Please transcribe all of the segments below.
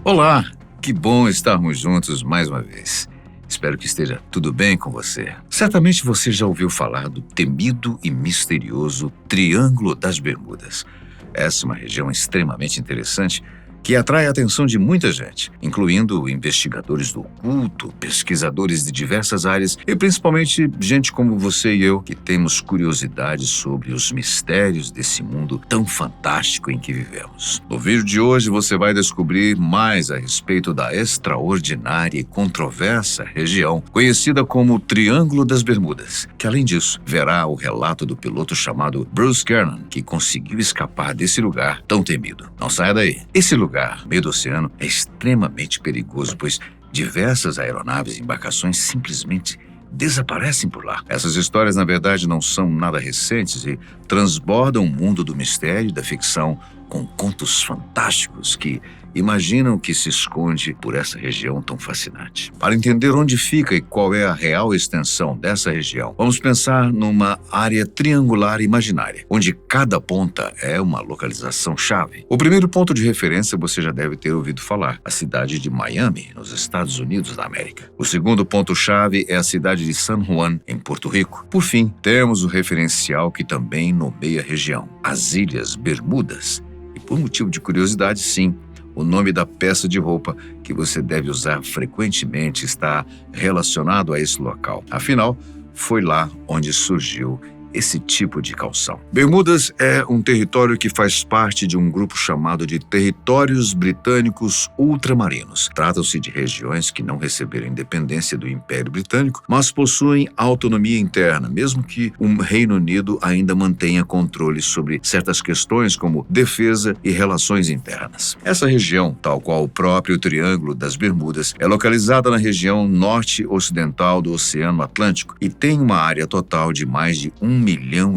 Olá, que bom estarmos juntos mais uma vez. Espero que esteja tudo bem com você. Certamente você já ouviu falar do temido e misterioso Triângulo das Bermudas. Essa é uma região extremamente interessante que atrai a atenção de muita gente, incluindo investigadores do oculto, pesquisadores de diversas áreas e principalmente gente como você e eu que temos curiosidade sobre os mistérios desse mundo tão fantástico em que vivemos. No vídeo de hoje você vai descobrir mais a respeito da extraordinária e controversa região conhecida como Triângulo das Bermudas, que além disso verá o relato do piloto chamado Bruce Kernan, que conseguiu escapar desse lugar tão temido. Não saia daí. Esse lugar, no meio do oceano, é extremamente perigoso, pois diversas aeronaves e embarcações simplesmente desaparecem por lá. Essas histórias, na verdade, não são nada recentes e transbordam o mundo do mistério e da ficção com contos fantásticos que imaginam o que se esconde por essa região tão fascinante. Para entender onde fica e qual é a real extensão dessa região, vamos pensar numa área triangular imaginária, onde cada ponta é uma localização-chave. O primeiro ponto de referência você já deve ter ouvido falar, a cidade de Miami, nos Estados Unidos da América. O segundo ponto-chave é a cidade de San Juan, em Porto Rico. Por fim, temos o referencial que também nomeia a região, as Ilhas Bermudas. E por motivo de curiosidade, sim, o nome da peça de roupa que você deve usar frequentemente está relacionado a esse local. Afinal, foi lá onde surgiu esse tipo de calção. Bermudas é um território que faz parte de um grupo chamado de Territórios Britânicos Ultramarinos. Tratam-se de regiões que não receberam independência do Império Britânico, mas possuem autonomia interna, mesmo que o Reino Unido ainda mantenha controle sobre certas questões como defesa e relações internas. Essa região, tal qual o próprio Triângulo das Bermudas, é localizada na região norte-ocidental do Oceano Atlântico e tem uma área total de mais de 1,5 milhão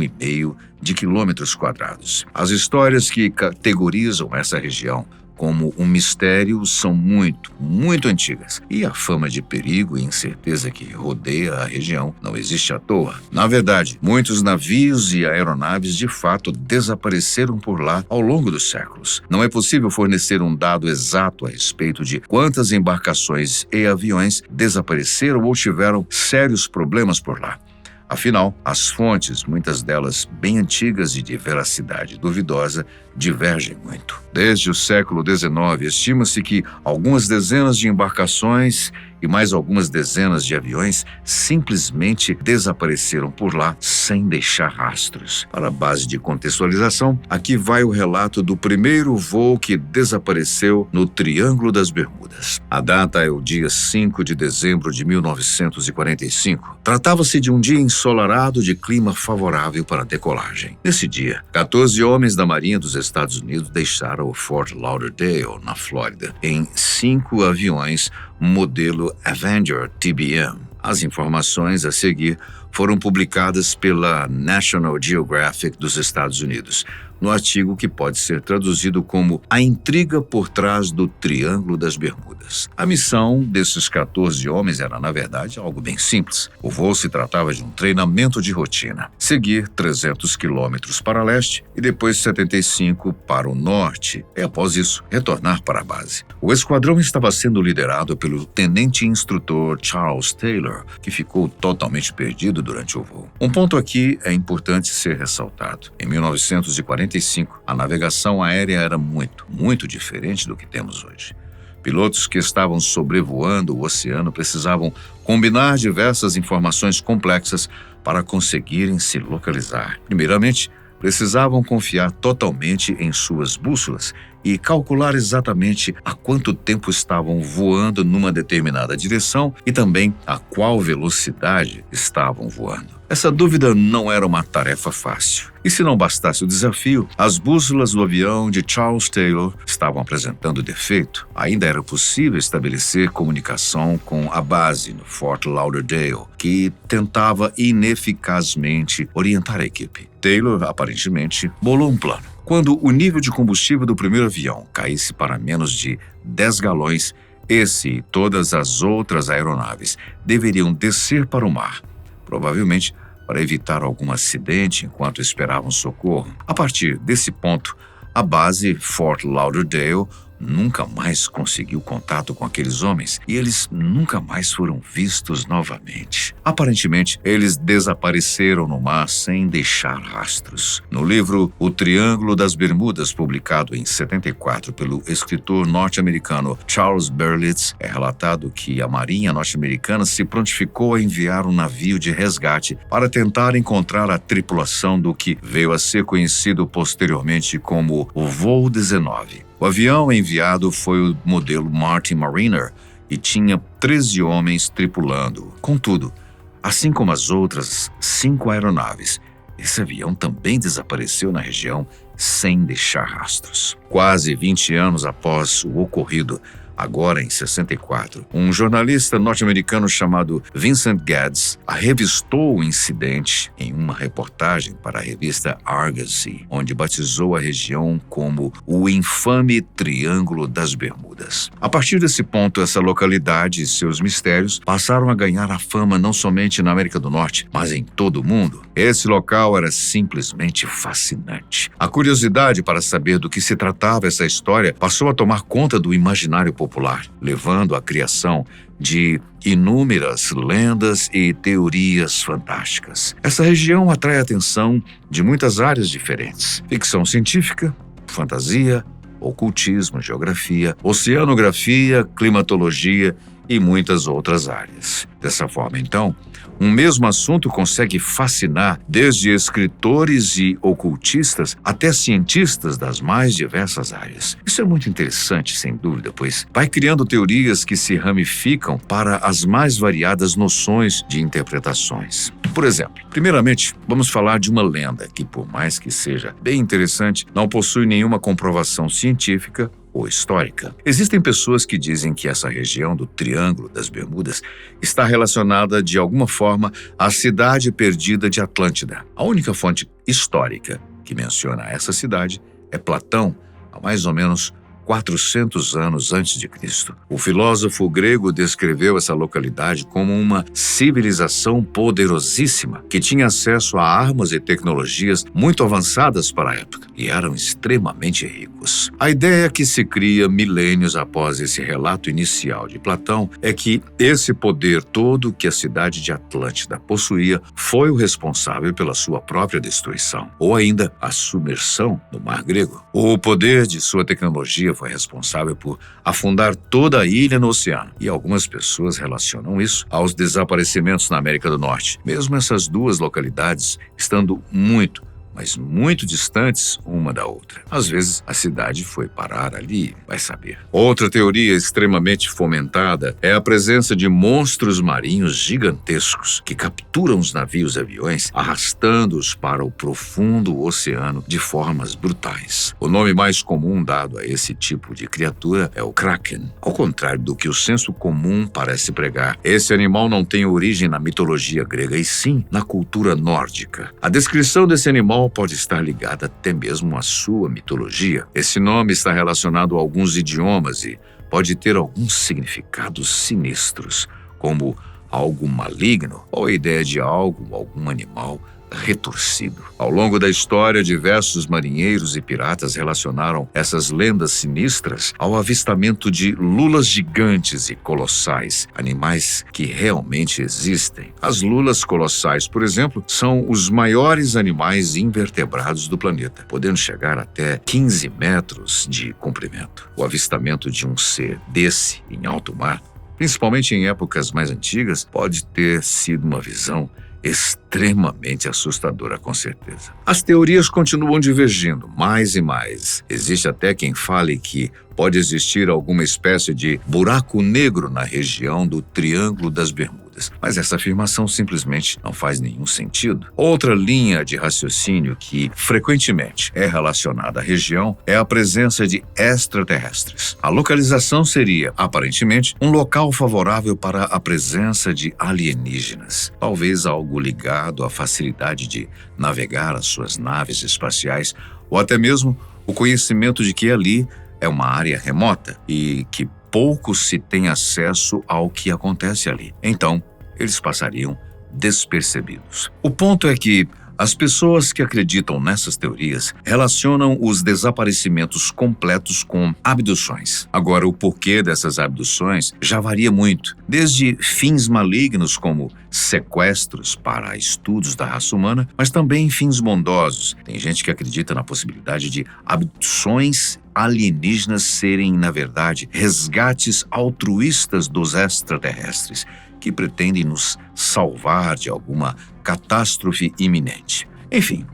de quilômetros quadrados. As histórias que categorizam essa região como um mistério são muito antigas. E a fama de perigo e incerteza que rodeia a região não existe à toa. Na verdade, muitos navios e aeronaves de fato desapareceram por lá ao longo dos séculos. Não é possível fornecer um dado exato a respeito de quantas embarcações e aviões desapareceram ou tiveram sérios problemas por lá. Afinal, as fontes, muitas delas bem antigas e de veracidade duvidosa, divergem muito. Desde o século XIX, estima-se que algumas dezenas de embarcações e mais algumas dezenas de aviões simplesmente desapareceram por lá sem deixar rastros. Para a base de contextualização, aqui vai o relato do primeiro voo que desapareceu no Triângulo das Bermudas. A data é o dia 5 de dezembro de 1945. Tratava-se de um dia ensolarado de clima favorável para a decolagem. Nesse dia, 14 homens da Marinha dos Estados Unidos deixaram o Fort Lauderdale, na Flórida, em 5 aviões modelo Avenger TBM. As informações a seguir foram publicadas pela National Geographic dos Estados Unidos, no artigo que pode ser traduzido como A Intriga por Trás do Triângulo das Bermudas. A missão desses 14 homens era, na verdade, algo bem simples. O voo se tratava de um treinamento de rotina. Seguir 300 quilômetros para leste e depois 75 para o norte, e após isso, retornar para a base. O esquadrão estava sendo liderado pelo tenente instrutor Charles Taylor, que ficou totalmente perdido durante o voo. Um ponto aqui é importante ser ressaltado. Em 1945, a navegação aérea era muito diferente do que temos hoje. Pilotos que estavam sobrevoando o oceano precisavam combinar diversas informações complexas para conseguirem se localizar. Primeiramente, precisavam confiar totalmente em suas bússolas e calcular exatamente a quanto tempo estavam voando numa determinada direção e também a qual velocidade estavam voando. Essa dúvida não era uma tarefa fácil. E se não bastasse o desafio, as bússolas do avião de Charles Taylor estavam apresentando defeito. Ainda era possível estabelecer comunicação com a base no Fort Lauderdale, que tentava ineficazmente orientar a equipe. Taylor, aparentemente, bolou um plano. Quando o nível de combustível do primeiro avião caísse para menos de 10 galões, esse e todas as outras aeronaves deveriam descer para o mar, provavelmente para evitar algum acidente enquanto esperavam socorro. A partir desse ponto, a base Fort Lauderdale nunca mais conseguiu contato com aqueles homens e eles nunca mais foram vistos novamente. Aparentemente, eles desapareceram no mar sem deixar rastros. No livro O Triângulo das Bermudas, publicado em 74 pelo escritor norte-americano Charles Berlitz, é relatado que a Marinha norte-americana se prontificou a enviar um navio de resgate para tentar encontrar a tripulação do que veio a ser conhecido posteriormente como o Voo 19. O avião enviado foi o modelo Martin Mariner e tinha 13 homens tripulando. Contudo, assim como as outras 5 aeronaves, esse avião também desapareceu na região sem deixar rastros. Quase 20 anos após o ocorrido, agora em 64, um jornalista norte-americano chamado Vincent Gads revistou o incidente em uma reportagem para a revista Argosy, onde batizou a região como o infame Triângulo das Bermudas. A partir desse ponto, essa localidade e seus mistérios passaram a ganhar a fama não somente na América do Norte, mas em todo o mundo. Esse local era simplesmente fascinante. A curiosidade para saber do que se tratava essa história passou a tomar conta do imaginário popular, levando à criação de inúmeras lendas e teorias fantásticas. Essa região atrai a atenção de muitas áreas diferentes: ficção científica, fantasia, ocultismo, geografia, oceanografia, climatologia e muitas outras áreas. Dessa forma, então, um mesmo assunto consegue fascinar desde escritores e ocultistas até cientistas das mais diversas áreas. Isso é muito interessante, sem dúvida, pois vai criando teorias que se ramificam para as mais variadas noções de interpretações. Por exemplo, primeiramente, vamos falar de uma lenda que, por mais que seja bem interessante, não possui nenhuma comprovação científica ou histórica. Existem pessoas que dizem que essa região do Triângulo das Bermudas está relacionada de alguma forma à cidade perdida de Atlântida. A única fonte histórica que menciona essa cidade é Platão, há mais ou menos 400 anos antes de Cristo. O filósofo grego descreveu essa localidade como uma civilização poderosíssima que tinha acesso a armas e tecnologias muito avançadas para a época e eram extremamente ricos. A ideia que se cria milênios após esse relato inicial de Platão é que esse poder todo que a cidade de Atlântida possuía foi o responsável pela sua própria destruição, ou ainda a submersão no Mar Grego. O poder de sua tecnologia foi responsável por afundar toda a ilha no oceano, e algumas pessoas relacionam isso aos desaparecimentos na América do Norte, mesmo essas duas localidades estando muito, mas muito distantes uma da outra. Às vezes, a cidade foi parar ali, vai saber. Outra teoria extremamente fomentada é a presença de monstros marinhos gigantescos que capturam os navios e aviões, arrastando-os para o profundo oceano de formas brutais. O nome mais comum dado a esse tipo de criatura é o Kraken. Ao contrário do que o senso comum parece pregar, esse animal não tem origem na mitologia grega, e sim na cultura nórdica. A descrição desse animal pode estar ligada até mesmo à sua mitologia. Esse nome está relacionado a alguns idiomas e pode ter alguns significados sinistros, como algo maligno ou a ideia de algo, algum animal retorcido. Ao longo da história, diversos marinheiros e piratas relacionaram essas lendas sinistras ao avistamento de lulas gigantes e colossais, animais que realmente existem. As lulas colossais, por exemplo, são os maiores animais invertebrados do planeta, podendo chegar até 15 metros de comprimento. O avistamento de um ser desse em alto mar, principalmente em épocas mais antigas, pode ter sido uma visão extremamente assustadora, com certeza. As teorias continuam divergindo mais e mais. Existe até quem fale que pode existir alguma espécie de buraco negro na região do Triângulo das Bermudas, mas essa afirmação simplesmente não faz nenhum sentido. Outra linha de raciocínio que frequentemente é relacionada à região é a presença de extraterrestres. A localização seria, aparentemente, um local favorável para a presença de alienígenas, talvez algo ligado à facilidade de navegar as suas naves espaciais, ou até mesmo o conhecimento de que ali é uma área remota e que pouco se tem acesso ao que acontece ali. Então, eles passariam despercebidos. O ponto é que As pessoas que acreditam nessas teorias relacionam os desaparecimentos completos com abduções. Agora, o porquê dessas abduções já varia muito, desde fins malignos como sequestros para estudos da raça humana, mas também fins bondosos. Tem gente que acredita na possibilidade de abduções alienígenas serem, na verdade, resgates altruístas dos extraterrestres, que pretendem nos salvar de alguma catástrofe iminente. Enfim,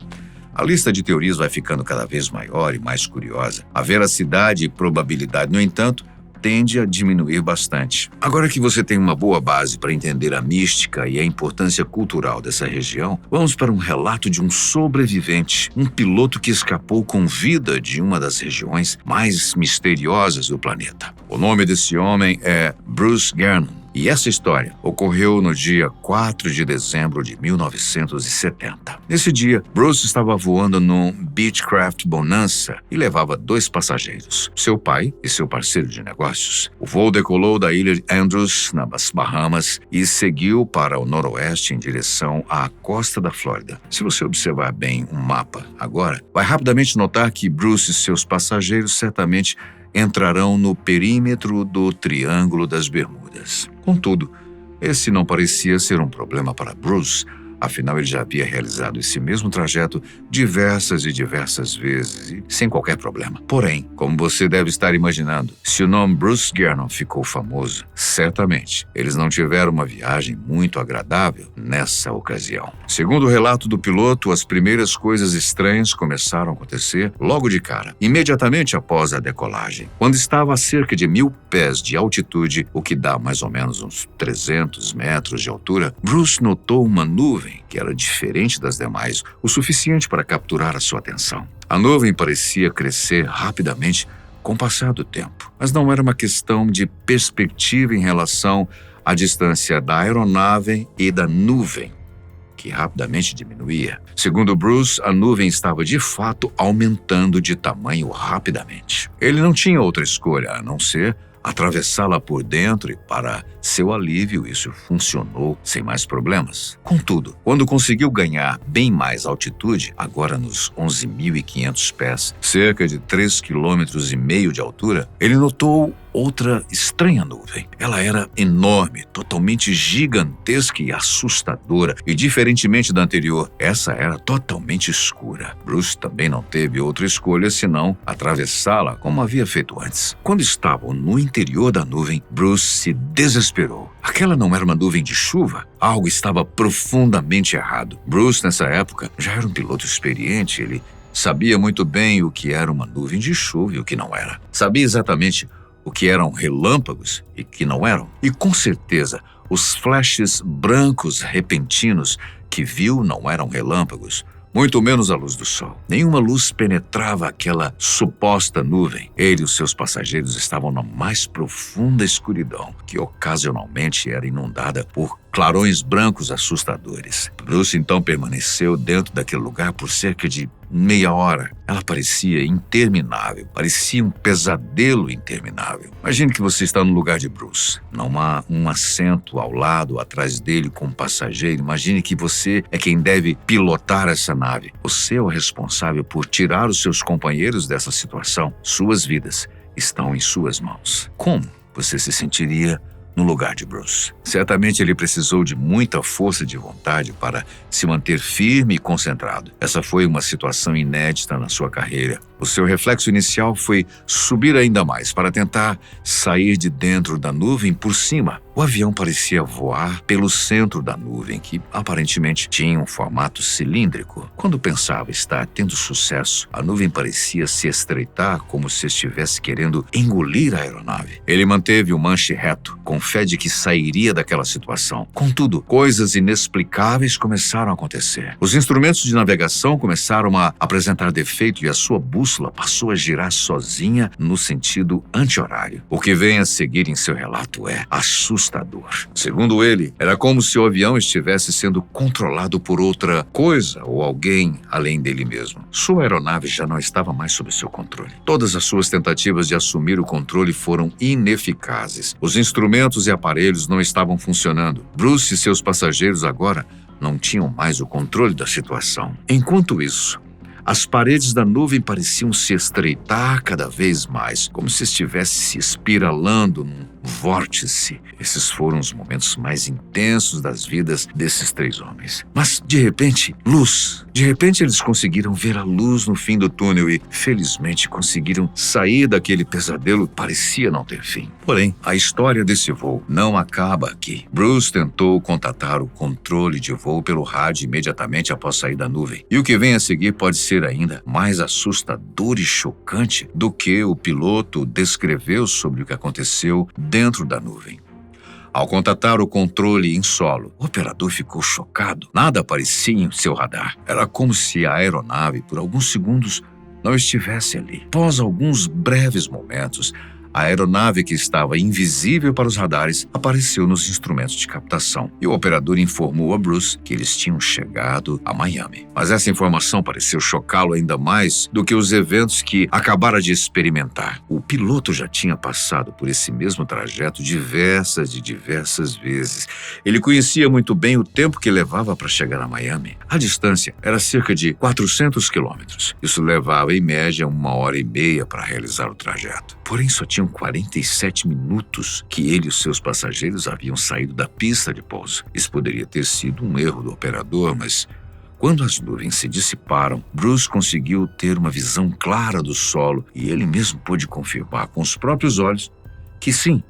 a lista de teorias vai ficando cada vez maior e mais curiosa. A veracidade e probabilidade, no entanto, tende a diminuir bastante. Agora que você tem uma boa base para entender a mística e a importância cultural dessa região, vamos para um relato de um sobrevivente, um piloto que escapou com vida de uma das regiões mais misteriosas do planeta. O nome desse homem é Bruce Gernon. E essa história ocorreu no dia 4 de dezembro de 1970. Nesse dia, Bruce estava voando num Beechcraft Bonanza e levava 2 passageiros, seu pai e seu parceiro de negócios. O voo decolou da ilha de Andrews, nas Bahamas, e seguiu para o noroeste em direção à costa da Flórida. Se você observar bem um mapa agora, vai rapidamente notar que Bruce e seus passageiros certamente entrarão no perímetro do Triângulo das Bermudas. Contudo, esse não parecia ser um problema para Bruce, afinal ele já havia realizado esse mesmo trajeto diversas e diversas vezes e sem qualquer problema. Porém, como você deve estar imaginando, se o nome Bruce Gernon ficou famoso, certamente eles não tiveram uma viagem muito agradável nessa ocasião. Segundo o relato do piloto, as primeiras coisas estranhas começaram a acontecer logo de cara, imediatamente após a decolagem. Quando estava a cerca de 1.000 pés de altitude, o que dá mais ou menos uns 300 metros de altura, Bruce notou uma nuvem que era diferente das demais, o suficiente para capturar a sua atenção. A nuvem parecia crescer rapidamente com o passar do tempo, mas não era uma questão de perspectiva em relação à distância da aeronave e da nuvem, que rapidamente diminuía. Segundo Bruce, a nuvem estava de fato aumentando de tamanho rapidamente. Ele não tinha outra escolha a não ser atravessá-la por dentro e, para seu alívio, isso funcionou sem mais problemas. Contudo, quando conseguiu ganhar bem mais altitude, agora nos 11.500 pés, cerca de 3,5 km de altura, ele notou outra estranha nuvem. Ela era enorme, totalmente gigantesca e assustadora, e diferentemente da anterior, essa era totalmente escura. Bruce também não teve outra escolha senão atravessá-la como havia feito antes. Quando estavam no interior da nuvem, Bruce se desesperou. Aquela não era uma nuvem de chuva. Algo estava profundamente errado. Bruce, nessa época, já era um piloto experiente. Ele sabia muito bem o que era uma nuvem de chuva e o que não era. Sabia exatamente o que eram relâmpagos e que não eram. E com certeza, os flashes brancos repentinos que viu não eram relâmpagos, muito menos a luz do sol. Nenhuma luz penetrava aquela suposta nuvem. Ele e os seus passageiros estavam na mais profunda escuridão, que ocasionalmente era inundada por clarões brancos assustadores. Bruce então permaneceu dentro daquele lugar por cerca de meia hora. Ela parecia interminável, parecia um pesadelo interminável. Imagine que você está no lugar de Bruce. Não há um assento ao lado, atrás dele, com um passageiro. Imagine que você é quem deve pilotar essa nave. Você é o responsável por tirar os seus companheiros dessa situação. Suas vidas estão em suas mãos. Como você se sentiria no lugar de Bruce? Certamente ele precisou de muita força de vontade para se manter firme e concentrado. Essa foi uma situação inédita na sua carreira. O seu reflexo inicial foi subir ainda mais para tentar sair de dentro da nuvem por cima. O avião parecia voar pelo centro da nuvem, que aparentemente tinha um formato cilíndrico. Quando pensava estar tendo sucesso, a nuvem parecia se estreitar como se estivesse querendo engolir a aeronave. Ele manteve o manche reto, com fé de que sairia daquela situação. Contudo, coisas inexplicáveis começaram a acontecer. Os instrumentos de navegação começaram a apresentar defeito e a sua bússola passou a girar sozinha no sentido anti-horário. O que vem a seguir em seu relato é assustador. Segundo ele, era como se o avião estivesse sendo controlado por outra coisa ou alguém além dele mesmo. Sua aeronave já não estava mais sob seu controle. Todas as suas tentativas de assumir o controle foram ineficazes. Os instrumentos e aparelhos não estavam funcionando. Bruce e seus passageiros agora não tinham mais o controle da situação. Enquanto isso, as paredes da nuvem pareciam se estreitar cada vez mais, como se estivesse se espiralando num vórtice. Esses foram os momentos mais intensos das vidas desses 3 homens. Mas, de repente, luz. De repente, eles conseguiram ver a luz no fim do túnel e, felizmente, conseguiram sair daquele pesadelo que parecia não ter fim. Porém, a história desse voo não acaba aqui. Bruce tentou contatar o controle de voo pelo rádio imediatamente após sair da nuvem. E o que vem a seguir pode ser ainda mais assustador e chocante do que o piloto descreveu sobre o que aconteceu dentro da nuvem. Ao contatar o controle em solo, o operador ficou chocado. Nada aparecia em seu radar. Era como se a aeronave, por alguns segundos, não estivesse ali. Após alguns breves momentos, a aeronave que estava invisível para os radares apareceu nos instrumentos de captação e o operador informou a Bruce que eles tinham chegado a Miami. Mas essa informação pareceu chocá-lo ainda mais do que os eventos que acabara de experimentar. O piloto já tinha passado por esse mesmo trajeto diversas vezes. Ele conhecia muito bem o tempo que levava para chegar a Miami. A distância era cerca de 400 quilômetros. Isso levava, em média, 1h30 para realizar o trajeto. Porém, só tinham 47 minutos que ele e os seus passageiros haviam saído da pista de pouso. Isso poderia ter sido um erro do operador, mas quando as nuvens se dissiparam, Bruce conseguiu ter uma visão clara do solo e ele mesmo pôde confirmar com os próprios olhos que sim,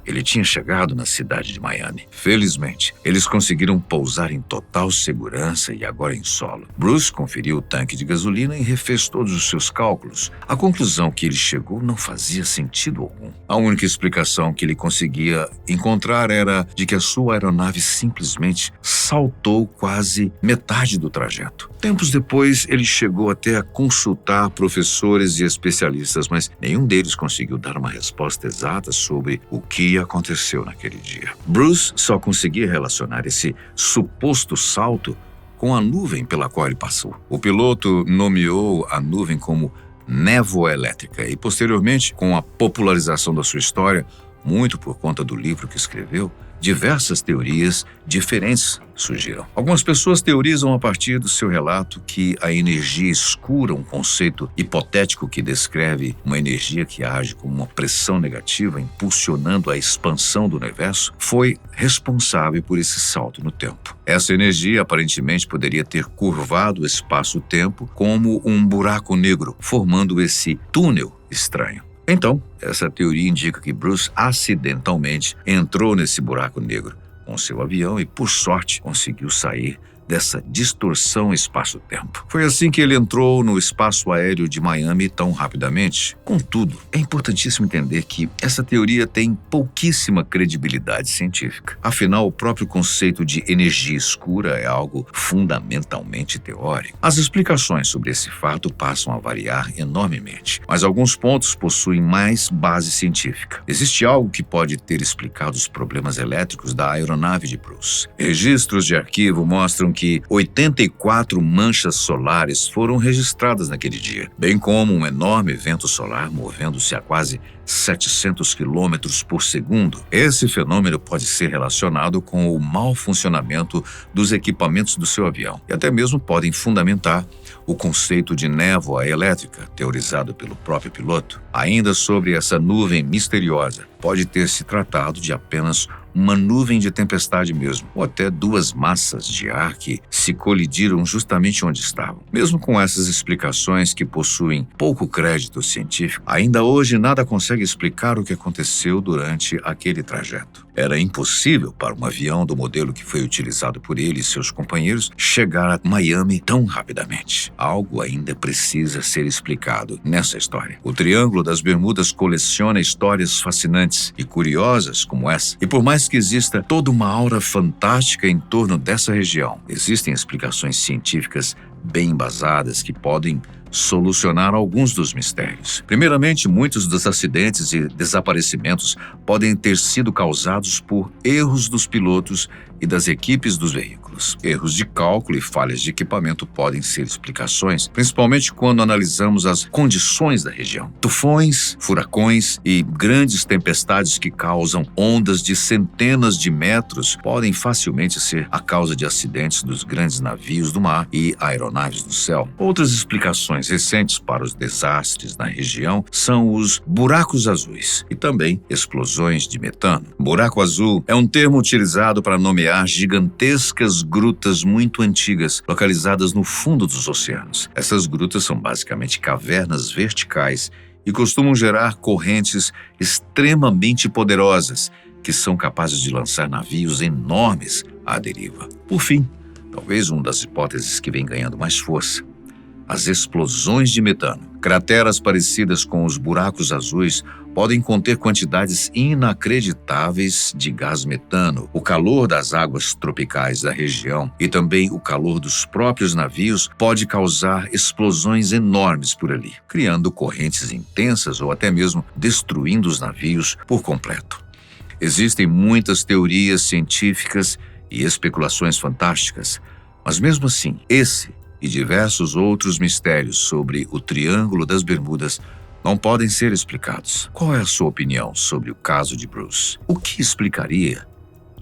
ele tinha chegado na cidade de Miami. Felizmente, eles conseguiram pousar em total segurança e agora em solo. Bruce conferiu o tanque de gasolina e refez todos os seus cálculos. A conclusão que ele chegou não fazia sentido algum. A única explicação que ele conseguia encontrar era de que a sua aeronave simplesmente saltou quase metade do trajeto. Tempos depois, ele chegou até a consultar professores e especialistas, mas nenhum deles conseguiu dar uma resposta exata sobre o que aconteceu naquele dia. Bruce só conseguia relacionar esse suposto salto com a nuvem pela qual ele passou. O piloto nomeou a nuvem como névoa elétrica e, posteriormente, com a popularização da sua história, muito por conta do livro que escreveu, diversas teorias diferentes surgiram. Algumas pessoas teorizam a partir do seu relato que a energia escura, um conceito hipotético que descreve uma energia que age como uma pressão negativa impulsionando a expansão do universo, foi responsável por esse salto no tempo. Essa energia aparentemente poderia ter curvado o espaço-tempo como um buraco negro, formando esse túnel estranho. Então, essa teoria indica que Bruce acidentalmente entrou nesse buraco negro com seu avião e, por sorte, conseguiu sair dessa distorção espaço-tempo. Foi assim que ele entrou no espaço aéreo de Miami tão rapidamente. Contudo, é importantíssimo entender que essa teoria tem pouquíssima credibilidade científica. Afinal, o próprio conceito de energia escura é algo fundamentalmente teórico. As explicações sobre esse fato passam a variar enormemente, mas alguns pontos possuem mais base científica. Existe algo que pode ter explicado os problemas elétricos da aeronave de Bruce. Registros de arquivo mostram que 84 manchas solares foram registradas naquele dia, bem como um enorme vento solar movendo-se a quase 700 quilômetros por segundo. Esse fenômeno pode ser relacionado com o mau funcionamento dos equipamentos do seu avião e até mesmo podem fundamentar o conceito de névoa elétrica, teorizado pelo próprio piloto. Ainda sobre essa nuvem misteriosa, pode ter se tratado de apenas uma nuvem de tempestade mesmo, ou até 2 massas de ar que se colidiram justamente onde estavam. Mesmo com essas explicações que possuem pouco crédito científico, ainda hoje nada consegue explicar o que aconteceu durante aquele trajeto. Era impossível para um avião do modelo que foi utilizado por ele e seus companheiros chegar a Miami tão rapidamente. Algo ainda precisa ser explicado nessa história. O Triângulo das Bermudas coleciona histórias fascinantes e curiosas como essa, e por mais que exista toda uma aura fantástica em torno dessa região, existem explicações científicas bem embasadas que podem solucionar alguns dos mistérios. Primeiramente, muitos dos acidentes e desaparecimentos podem ter sido causados por erros dos pilotos e das equipes dos veículos. Erros de cálculo e falhas de equipamento podem ser explicações, principalmente quando analisamos as condições da região. Tufões, furacões e grandes tempestades que causam ondas de centenas de metros podem facilmente ser a causa de acidentes dos grandes navios do mar e aeronaves do céu. Outras explicações recentes para os desastres na região são os buracos azuis e também explosões de metano. Buraco azul é um termo utilizado para nomear gigantescas grutas muito antigas localizadas no fundo dos oceanos. Essas grutas são basicamente cavernas verticais e costumam gerar correntes extremamente poderosas que são capazes de lançar navios enormes à deriva. Por fim, talvez uma das hipóteses que vem ganhando mais força: as explosões de metano. Crateras parecidas com os buracos azuis podem conter quantidades inacreditáveis de gás metano. O calor das águas tropicais da região e também o calor dos próprios navios pode causar explosões enormes por ali, criando correntes intensas ou até mesmo destruindo os navios por completo. Existem muitas teorias científicas e especulações fantásticas, mas mesmo assim, esse e diversos outros mistérios sobre o Triângulo das Bermudas não podem ser explicados. Qual é a sua opinião sobre o caso de Bruce? O que explicaria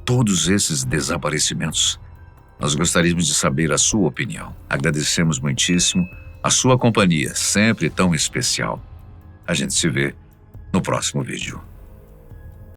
todos esses desaparecimentos? Nós gostaríamos de saber a sua opinião. Agradecemos muitíssimo a sua companhia, sempre tão especial. A gente se vê no próximo vídeo.